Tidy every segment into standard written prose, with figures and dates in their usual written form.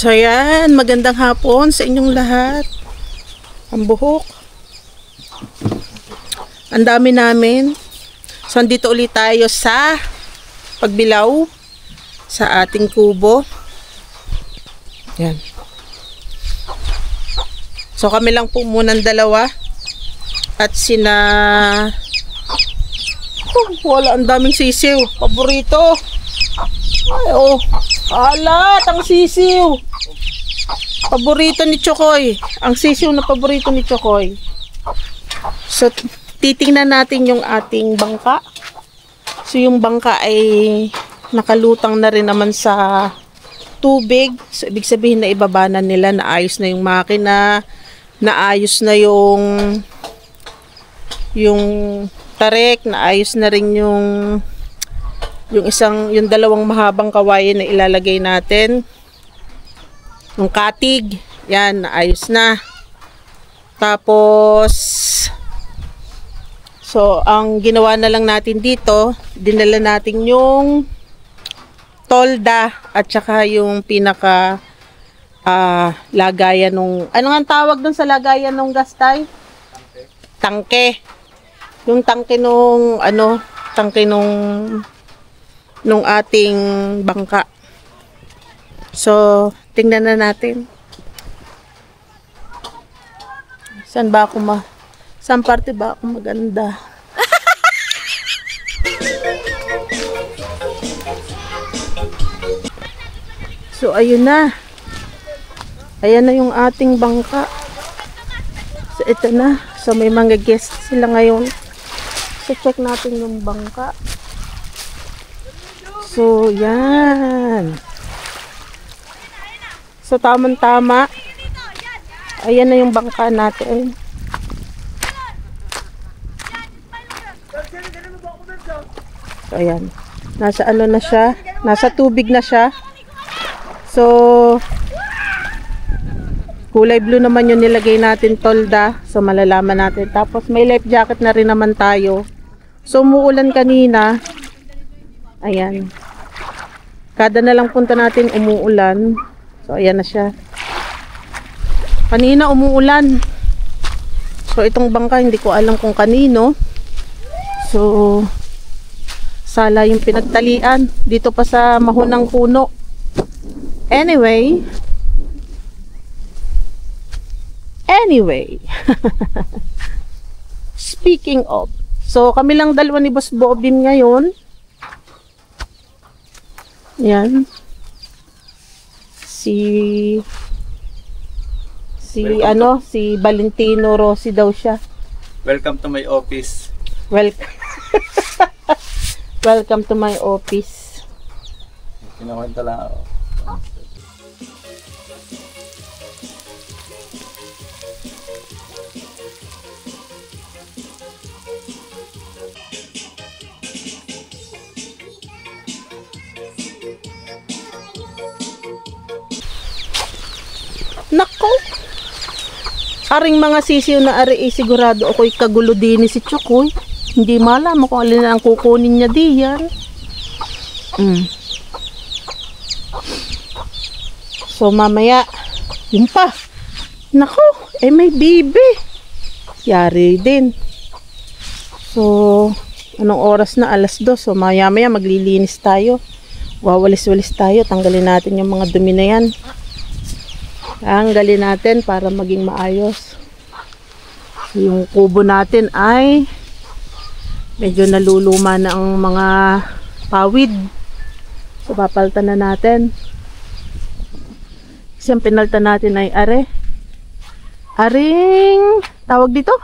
So yan, magandang hapon sa inyong lahat. Ang buhok. Ang dami namin. So andito ulit tayo sa pagbilaw sa ating kubo. Yan. So kami lang po munang dalawa. At sina... Oh, wala, ang daming sisiw. Paborito. Ay, oh. Alat, ang sisiw. Paborito ni Chokoy. Ang sisiw na paborito ni Chokoy. So, titingnan natin yung ating bangka. So, yung bangka ay nakalutang na rin naman sa tubig. So, ibig sabihin na ibaba na nila. Naayos na yung makina. Naayos na yung tarek. Naayos na rin yung dalawang mahabang kawayan na ilalagay natin. Yung katig, yan, naayos na. Tapos, so, ang ginawa na lang natin dito, dinala natin yung tolda at saka yung pinaka lagayan nung, ano nga tawag dun sa lagayan nung gastay? Tangke. Yung tangke nung, tangke nung ating bangka. So, tingnan na natin. Saan parte ba ako maganda? So, ayun na. Ayan na yung ating bangka. So, ito na. So, may mga guests sila ngayon. So, check natin yung bangka. So, yan. So, tamang-tama. Ayan na yung bangka natin. So, ayan. Nasa ano na siya. Nasa tubig na siya. So, kulay blue naman yung nilagay natin tolda. So, malalaman natin. Tapos, may life jacket na rin naman tayo. So, umuulan kanina. Ayan. Kada na lang punta natin umuulan. So, ayan na siya. Kanina umuulan. So, itong bangka, hindi ko alam kung kanino. So, sala yung pinagtalian. Dito pa sa mahunang puno. Anyway. Speaking of. So, kami lang dalawa ni Boss Bobim ngayon. Yan. Si Valentino Rossi daw siya. Welcome to my office. Welcome to my office. Kinakwenta lang ako. Nako! Aring mga sisiw na ari sigurado ako'y kagulo din si Chokoy. Hindi malaman kung alin ang kukunin niya diyan. So mamaya, yun pa. Nako, may bibi. Yari din. So, anong oras na? 2:00. So maya maglilinis tayo. Wawalis-walis tayo. Tanggalin natin yung mga dumi na yan. Tanggalin natin para maging maayos. So, yung kubo natin ay medyo naluluma na ang mga pawid. So, papalitan na natin. Kasi ang pinalitan natin ay aring tawag dito?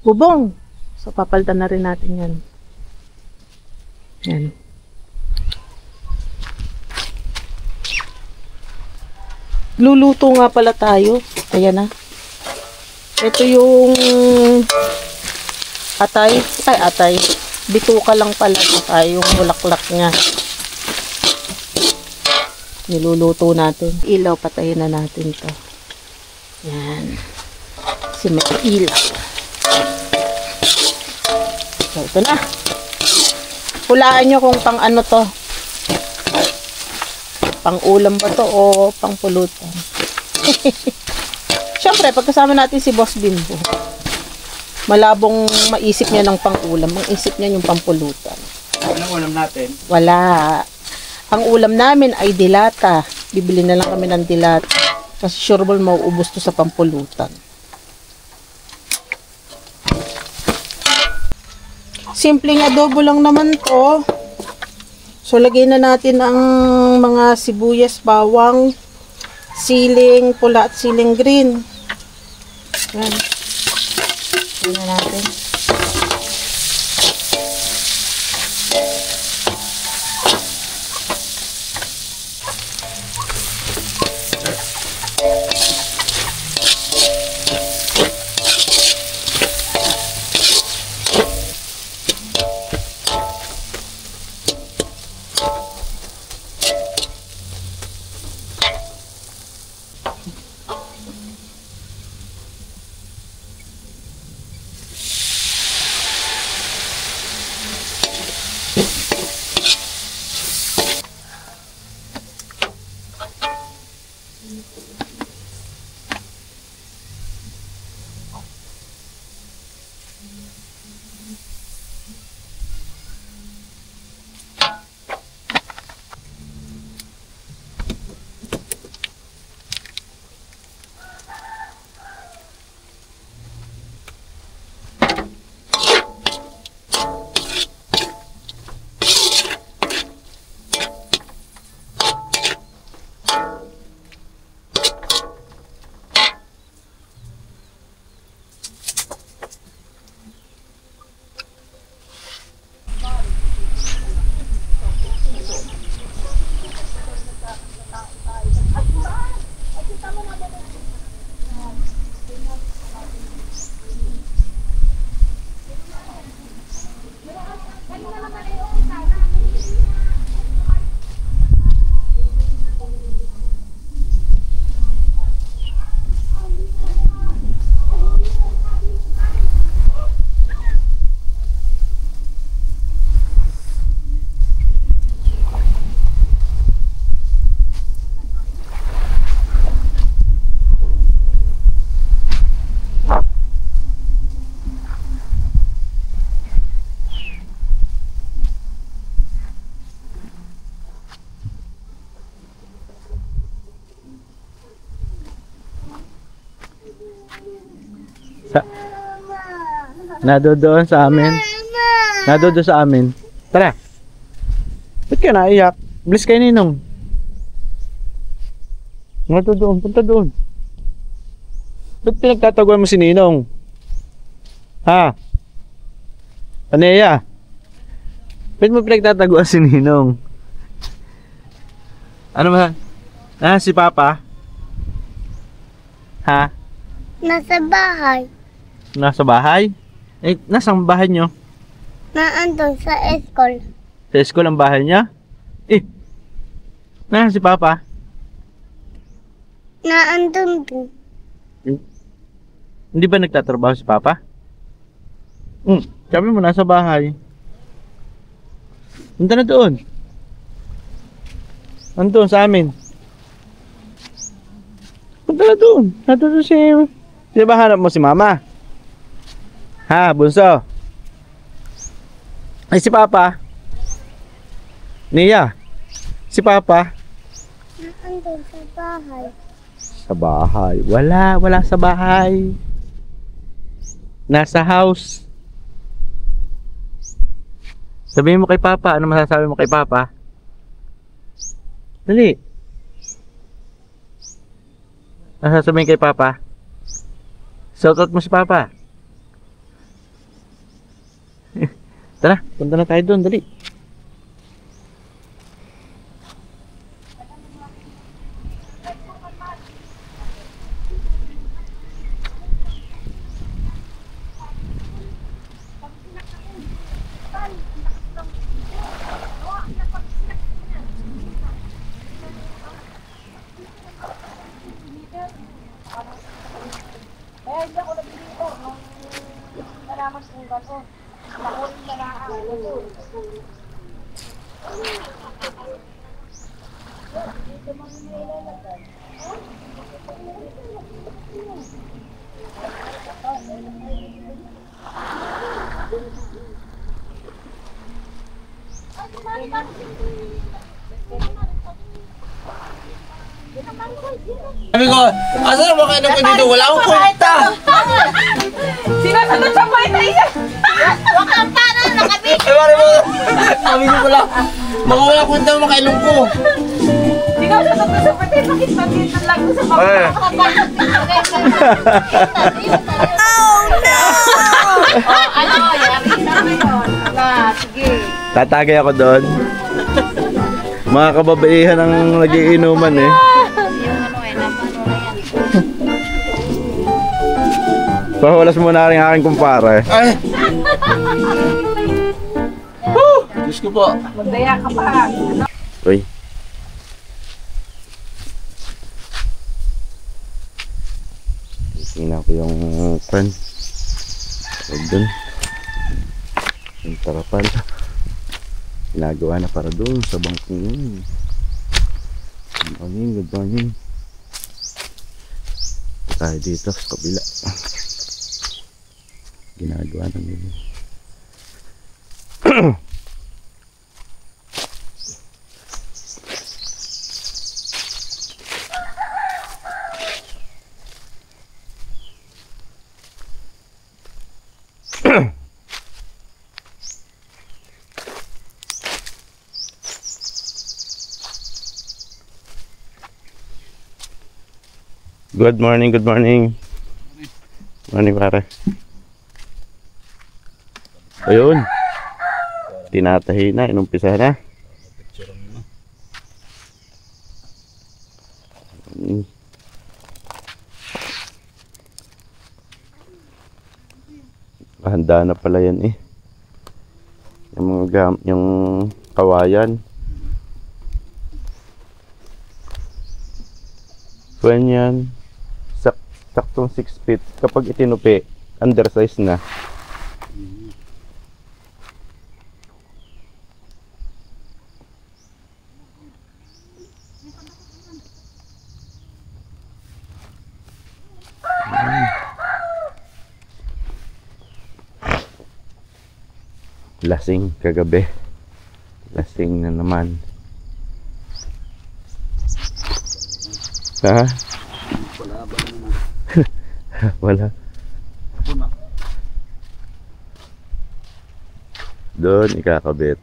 Bubong. So, papalitan na rin natin yan. Yan. Luluto nga pala tayo. Ayan na. Ito yung atay. Bituka lang pala yung bulaklak niya. Niluluto natin. Ilaw, patayin na natin to. Yan. Kasi may ilaw. So, ito na. Hulaan nyo kung pang ano to. Pang-ulam ba to o pang-pulutan? Siyempre, pagkasama natin si Boss Bimbo, malabong maisip niya ng pang-ulam. Ang isip niya yung pang-pulutan. Anong ulam natin? Wala. Ang ulam namin ay dilata. Bibili na lang kami ng dilata. Kasi sure ball mauubos to sa pampulutan. Simpleng adobo lang naman to. So, lagay na natin ang mga sibuyas, bawang, siling pula at siling green. Yan. Lagay na natin. Nadodoon sa amin. Nadodoon sa amin. Tara. Ba't ka naiyak? Bilis kayo ninong. Nadodoon. Punta doon. Ba't pinagtataguan mo si Ninong? Ha? Aneya? Ba't mo pinagtataguan si Ninong? Ano ba? Ah, si Papa? Ha? Nasa bahay. Nasa bahay? Eh, nasang bahay nyo? Naandun sa school. Sa school ang bahay niya? Eh, nasaan si Papa? Naandun din. Hindi ba nagtatrabaho si Papa? Sabi mo nasa bahay. Punta na doon. Andun sa amin. Punta na doon. Nandun si... Di ba hanap mo si Mama? Ha, bunso? Ay, si Papa? Nia? Si Papa? Naandun sa bahay. Sa bahay. Wala sa bahay. Nasa house. Sabihin mo kay Papa. Ano masasabi mo kay Papa? Dali. Ano sasabihin kay Papa? Shoutout mo si Papa. Tara, punta na tayo doon. Dali. Eh, hindi ako nag-dito. Nung nalaman kong gato. Nakulit na lang ako. Sabi ko, asa na ba kayo ko dito? Wala akong kwenta! Sinasunod sa point na isa. Huwag kang para, nakabit. Ay, pare mo! Sabi ko pala, makawala kwenta mo makainom ko. Sinasunod sa point na pakit-pakit lang sa Ay. Oh no! Ano, yari na ngayon. Ala, sige. Tatagay ako doon. Mga kababaihan ang nagiinuman eh. Pahulas muna rin aking kumpare. Ay! Diyos ko po. Magdaya ka pa. Uy. Tingnan ko yung pen. Huwag dun. Yung tarapal. Ginagawa na para doon sa bangkong yun. Good morning, good morning. Tayo dito sa kabila. Ginagawa na nila. Good morning, good morning. Morning, pare. Ayun. Tinatahi na, inumpisa na. Handa na pala yan eh. Yung mga yung kawayan. When yan, saktong 6 feet. Kapag itinupi, undersize na. Lasing kagabi. Lasing na naman. Ha? Wala. Doon ikakabit.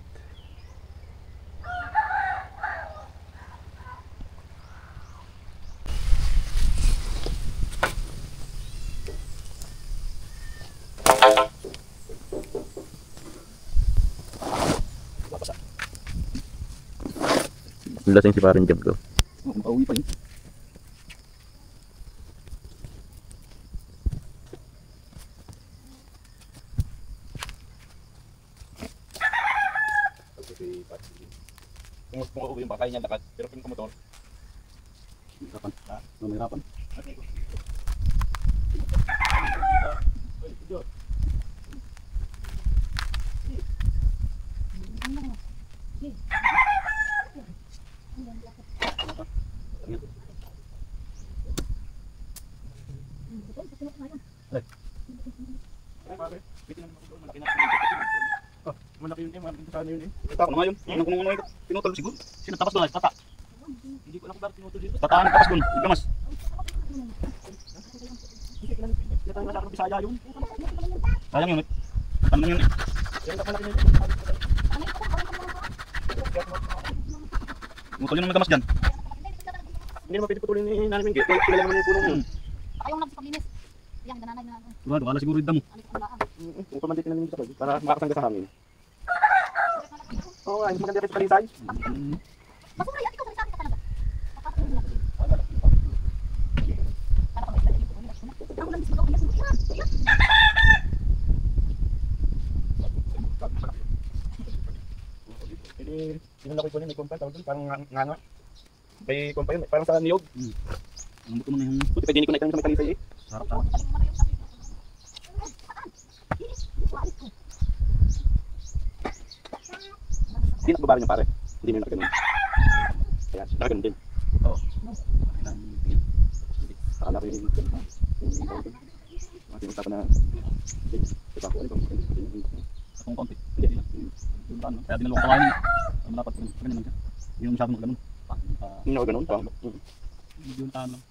Lasing si parang jump ko. Pauwi pa yun. Kung uuwi yung baka niya lakad, pero kung kumotor, mahirapan. Mahirapan. Malaki yun eh, malaki sana yun eh. Ito ako na nga yun. Kung ano yun, pinutol siguro. Sinatapas doon, tata. Hindi ko alam kung bakit pinutol dito. Tataan, tapas doon. Igamas. Hindi tayo nasa Bisaya yun. Sayang yun eh. Ano yun eh. Yan malaki na yun. Pinutol yun ang magamas dyan. Hindi naman pwede putulin ni Nanay Mingge. Kilala naman yung punong yun. Ayaw nagsipaglinis. Yang gananay na. Sigurado, wala siguro yung damo. Kung pa man din namin dito para makakasangga sa hangin. Oo nga, hindi maganda kasi palisay. Basura yan, ikaw sa ka talaga. Sinala ko yun, may kumpa, tawag doon, parang nganga. May kumpa yun, parang sa niyog. Ang buto mo na yung... Buti pa din ko na ito sa may talisay eh. Sarap. Hindi na babae niya pare. Hindi mo yung nakaganon. Ayan, nakaganon din. Akala ko yung mga usapan na ito ako, akong konti. Yung paano, kaya dinalawang kawain. Malapat ko naman siya. Yung masyado ng ganun. Yung ganun? Yung tahan lang.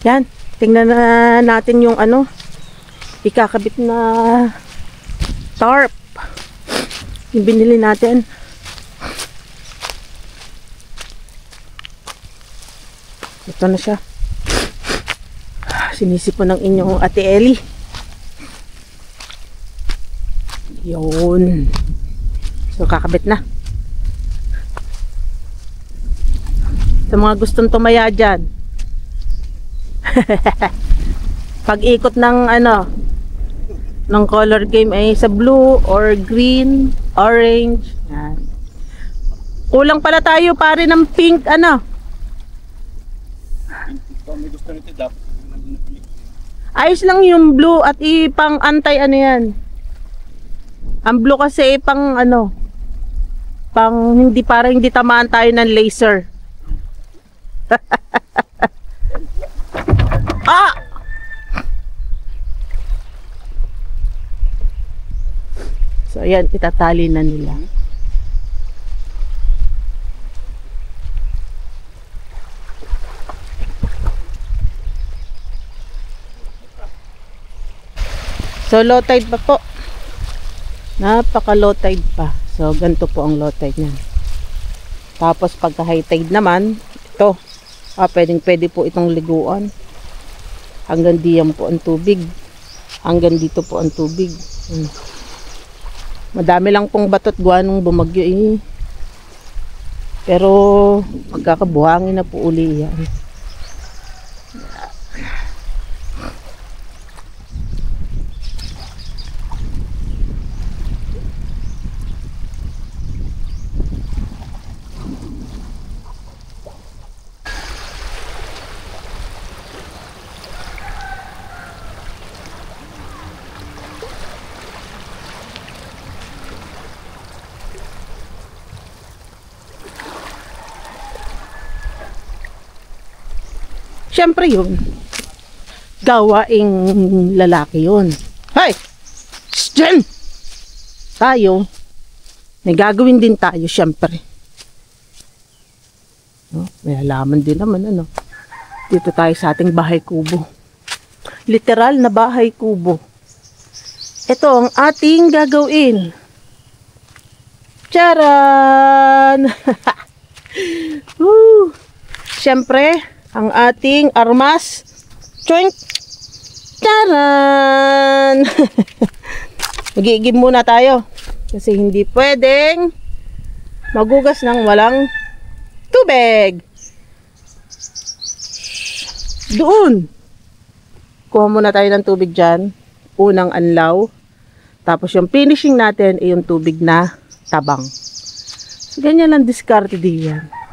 Yan, tingnan na natin yung ano, ikakabit na tarp. Yung binili natin. Ito na siya. Sinisipon ng inyong Ate Ellie. Yun. So, kakabit na. Sa mga gustong tumaya dyan. Pag-ikot ng ano, ng color game ay sa blue or green, orange. Yan. Kulang pala tayo pare ng pink ano. Ayos lang yung blue at ipang antay ano yan. Ang blue kasi pang ano, pang hindi para hindi tamaan tayo ng laser. Ah! So ayan, itatali na nila. So low tide pa po. Napaka low tide pa. So ganito po ang low tide niyan. Tapos pagka high tide naman, ito. Pwede po itong liguan. Hanggang diyan po ang tubig. Hanggang dito po ang tubig. Madami lang pong batot gawa nung bumagyo eh. Pero magkakabuhangin na po uli yan. Siyempre yun, gawaing lalaki yun. Hey! Jen! Tayo, may gagawin din tayo siyempre. No? May halaman din naman ano. Dito tayo sa ating bahay kubo. Literal na bahay kubo. Ito ang ating gagawin. Charan! Siyempre, ang ating armas. Choink! Charan! Mag-iigib muna tayo. Kasi hindi pwedeng magugas ng walang tubig. Doon. Kuha muna tayo ng tubig dyan. Unang anlaw. Tapos yung finishing natin ay yung tubig na tabang. So, ganyan lang diskarte diyan.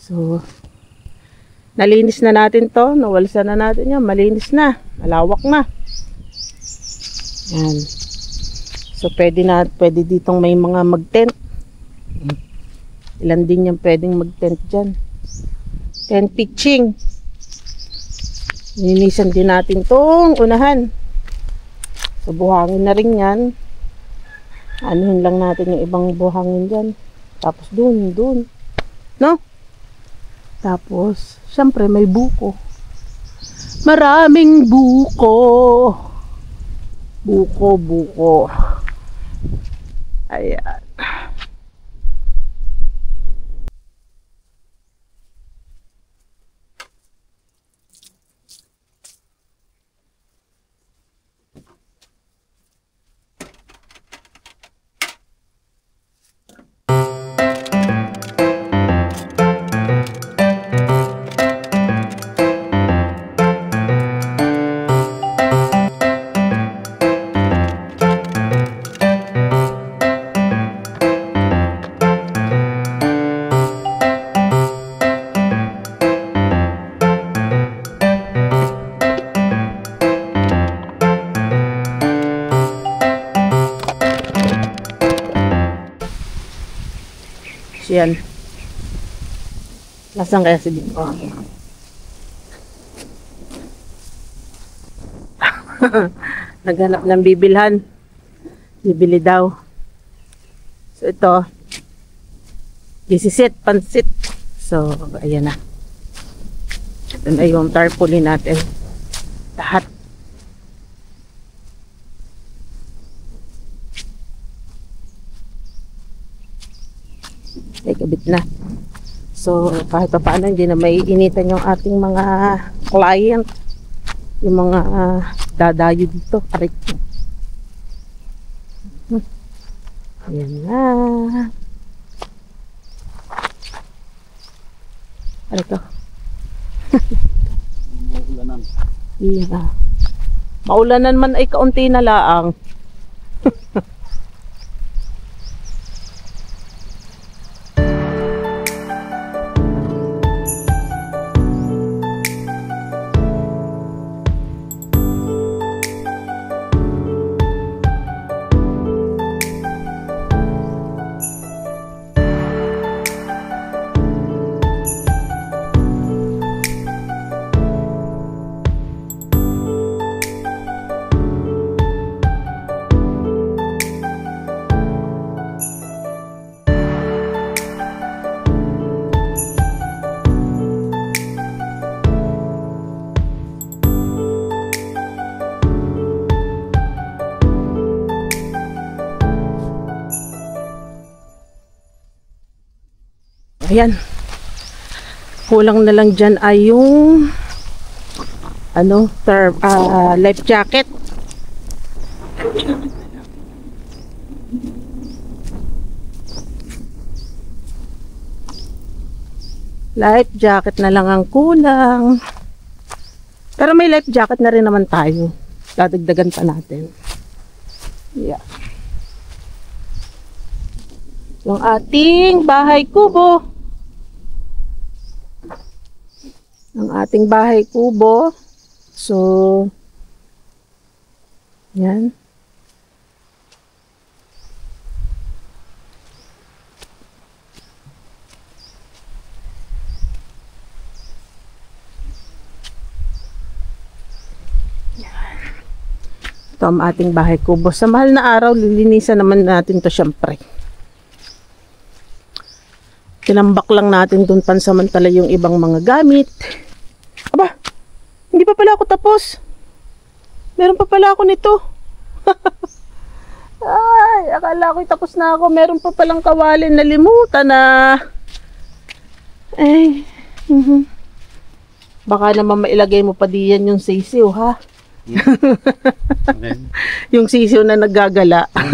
So, nalinis na natin to. Nawalisan na natin yan. Malinis na. Malawak na. Yan. So, pwede ditong may mga mag-tent. Ilan din yung pwedeng mag-tent dyan. Tent pitching. Nilinisan din natin tong unahan. So, buhangin na rin yan. Anuhin lang natin yung ibang buhangin dyan. Tapos dun. No? Tapos, syempre may buko. Maraming buko. Buko. Ayan. Yan. Nasaan kaya si Biko? Naghanap ng bibilhan. Bibili daw. So ito. Gisisit, pansit. So, ayan na. Ito na yung tarpaulin natin. Lahat. Ay, kabit na. So, kahit pa paano, hindi na maiinitan yung ating mga client. Yung mga dadayo dito. Arit. Ayan na. Ano to? Maulanan. Iya. Maulanan man ay kaunti na laang. Ayan. Kulang na lang dyan ay yung life jacket. Life jacket na lang ang kulang. Pero may life jacket na rin naman tayo. Dadagdagan pa natin. Yeah. Yung ating bahay kubo. Ang ating bahay kubo. So, yan. Ito ang ating bahay kubo. Sa mahal na araw, lilinisan naman natin to syempre. Tinambak lang natin dun pansamantala yung ibang mga gamit. Aba, hindi pa pala ako tapos. Meron pa pala ako nito. Ay, akala ko tapos na ako. Meron pa palang kawalin. Nalimutan na. Ay. Baka naman mailagay mo pa diyan yung sisiw, ha? Okay. Yung sisiw na naggagala. Ang